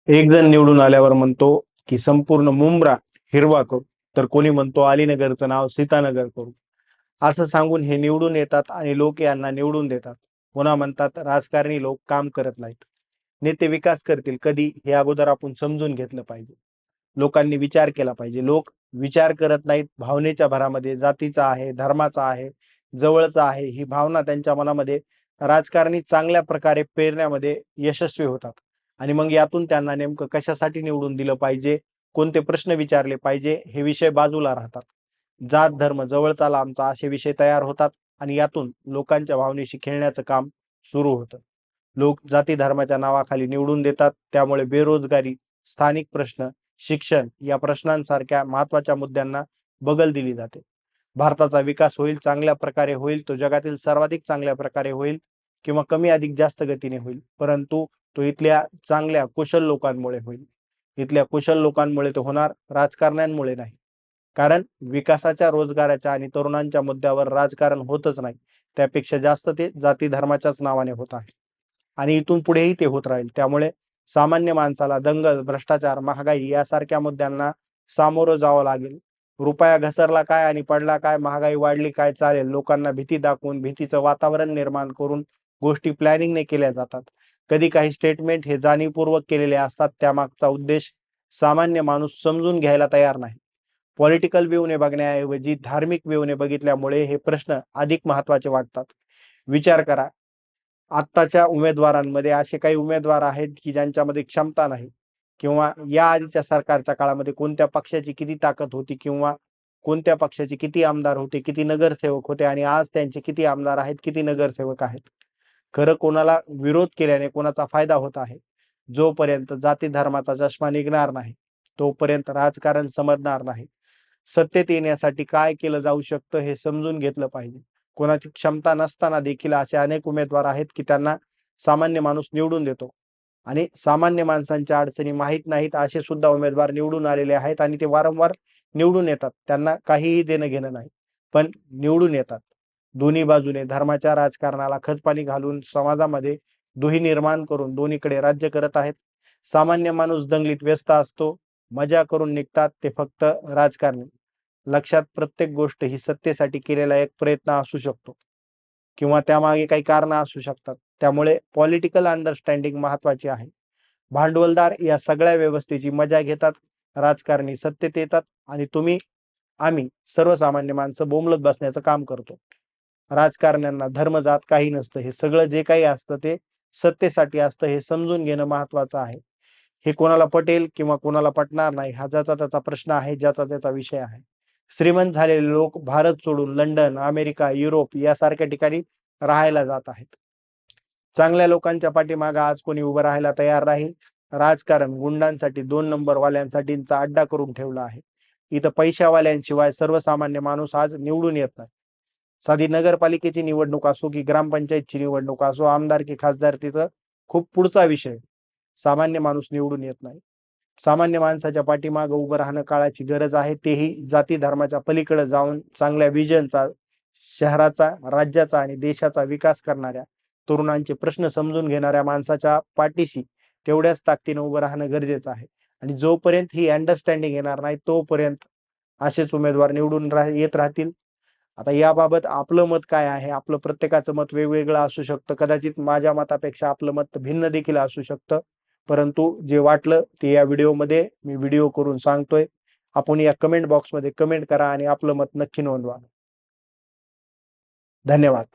एक जण निवडून आल्यावर म्हणतो की संपूर्ण मुंब्रा हिरवा करू, तर कोणी म्हणतो अलीनगरचं नाव सीतानगर करू. असं सांगून हे निवडून येतात आणि लोक यांना निवडून देतात. पुन्हा म्हणतात राजकारणी लोक काम करत नाहीत. नेते विकास करतील कधी हे अगोदर आपण समजून घेतलं पाहिजे. लोकांनी विचार केला पाहिजे. लोक विचार करत नाहीत. भावनेच्या भरामध्ये जातीचा आहे, धर्माचा आहे, जवळचा आहे ही भावना त्यांच्या मनामध्ये राजकारणी चांगल्या प्रकारे पेरण्यामध्ये यशस्वी होतात. आणि मग यातून त्यांना नेमकं कशासाठी निवडून दिलं पाहिजे, कोणते प्रश्न विचारले पाहिजे हे विषय बाजूला राहतात. जात धर्म जवळचा लांबचा असे विषय तयार होतात आणि यातून लोकांच्या भावनेशी खेळण्याचं काम सुरू होतं. लोक जाती धर्माच्या नावाखाली निवडून देतात. त्यामुळे बेरोजगारी, स्थानिक प्रश्न, शिक्षण या प्रश्नांसारख्या महत्वाच्या मुद्द्यांना बगल दिली जाते. भारताचा विकास होईल, चांगल्या प्रकारे होईल, तो जगातील सर्वाधिक चांगल्या प्रकारे होईल किंवा कमी अधिक जास्त गतीने होईल, परंतु तो इथल्या चांगल्या कुशल लोकांमुळे होईल. इथल्या कुशल लोकांमुळे तो होणार, राजकारण्यांमुळे नाही. कारण विकासाच्या, रोजगाराच्या आणि तरुणांच्या मुद्द्यावर राजकारण होतच नाही. त्यापेक्षा जास्त ते जाती धर्माच्याच नावाने होत आहे आणि इथून पुढेही ते होत राहील. त्यामुळे सामान्य माणसाला दंगल, भ्रष्टाचार, महागाई यासारख्या मुद्द्यांना सामोरं जावं लागेल. रुपया घसरला काय आणि पडला काय, महागाई वाढली काय चालेल, लोकांना भीती दाखवून, भीतीचं वातावरण निर्माण करून गोष्टी प्लॅनिंगने केल्या जातात. कधी काही स्टेटमेंट हे जाणीवपूर्वक केलेले असतात. त्यामागचा उद्देश सामान्य माणूस समजून घ्यायला तयार नाही. पॉलिटिकल व्ह्यूने बघण्याऐवजी धार्मिक व्ह्यूने बघितल्यामुळे हे प्रश्न अधिक महत्वाचे वाटतात. विचार करा, आत्ताच्या उमेदवारांमध्ये असे काही उमेदवार आहेत की ज्यांच्यामध्ये क्षमता नाही, किंवा या आधीच्या सरकारच्या काळामध्ये कोणत्या पक्षाची किती ताकद होती, किंवा कोणत्या पक्षाचे किती आमदार होते, किती नगरसेवक होते आणि आज त्यांचे किती आमदार आहेत, किती नगरसेवक आहेत. खरं कोणाला विरोध केल्याने कोणाचा फायदा होत आहे. जोपर्यंत जाती धर्माचा चष्मा निघणार नाही तोपर्यंत राजकारण समजणार नाही. सत्तेत येण्यासाठी काय केलं जाऊ शकतं हे समजून घेतलं पाहिजे. कोणाची क्षमता नसताना देखील असे अनेक उमेदवार आहेत की त्यांना सामान्य माणूस निवडून देतो आणि सामान्य माणसांच्या अडचणी माहीत नाहीत असे सुद्धा उमेदवार निवडून आलेले आहेत आणि ते वारंवार निवडून येतात. त्यांना काहीही देणं घेणं नाही, पण निवडून येतात. दोन्ही बाजूने धर्माच्या राजकारणाला खतपाणी घालून समाजामध्ये दुही निर्माण करून दोन्हीकडे राज्य करत आहेत. सामान्य माणूस दंगलीत व्यस्त असतो, मजा करून निघतात ते फक्त राजकारणी. लक्षात, प्रत्येक गोष्ट ही सत्तेसाठी केलेला एक प्रयत्न असू शकतो किंवा त्यामागे काही कारण असू शकतात. त्यामुळे पॉलिटिकल अंडरस्टँडिंग महत्वाची आहे. भांडवलदार या सगळ्या व्यवस्थेची मजा घेतात, राजकारणी सत्तेत येतात आणि तुम्ही, आम्ही सर्वसामान्य माणसं बोंबलत बसण्याचं काम करतो. राजकारण्यांना धर्म जात काही नसतं. हे सगळं जे काही असतं ते सत्तेसाठी असतं हे समजून घेणं महत्वाचं आहे. हे कोणाला पटेल किंवा कोणाला पटणार नाही हा ज्याचा त्याचा प्रश्न आहे, ज्याचा त्याचा विषय आहे. श्रीमंत झालेले लोक भारत सोडून लंडन, अमेरिका, युरोप यासारख्या ठिकाणी राहायला जात आहेत. चांगल्या लोकांच्या पाठीमागे आज कोणी उभं राहायला तयार नाही. राजकारण गुंडांसाठी, 2 नंबर वाल्यांसाठीचा अड्डा करून ठेवला आहे. इथं पैशावाल्यांशिवाय सर्वसामान्य माणूस आज निवडून येत नाही. साधी नगरपालिकेची निवडणूक असो की ग्रामपंचायतची निवडणूक असो, आमदार की खासदार, तिथं खूप पुढचा विषय. सामान्य माणूस निवडून येत नाही. सामान्य माणसाच्या पाठीमागे उभं राहणं काळाची गरज आहे. तेही जाती धर्माच्या पलीकडे जाऊन चांगल्या विजनचा, शहराचा, राज्याचा आणि देशाचा विकास करणाऱ्या, तरुणांचे प्रश्न समजून घेणाऱ्या माणसाच्या पाठीशी तेवढ्याच ताकदीने उभं राहणं गरजेचं आहे. आणि जोपर्यंत ही अंडरस्टँडिंग येणार नाही तोपर्यंत असेच उमेदवार निवडून येत राहतील. आता याबाबत आपलं मत काय आहे? आपलं प्रत्येकाचं मत वेगवेगळं असू शकतं. कदाचित माझ्या मतापेक्षा आपलं मत भिन्न देखील असू शकतं. परंतु जे वाटलं ते या व्हिडिओमध्ये मी व्हिडिओ करून सांगतोय. आपण या कमेंट बॉक्समध्ये कमेंट करा आणि आपलं मत नक्की नोंदवा. धन्यवाद.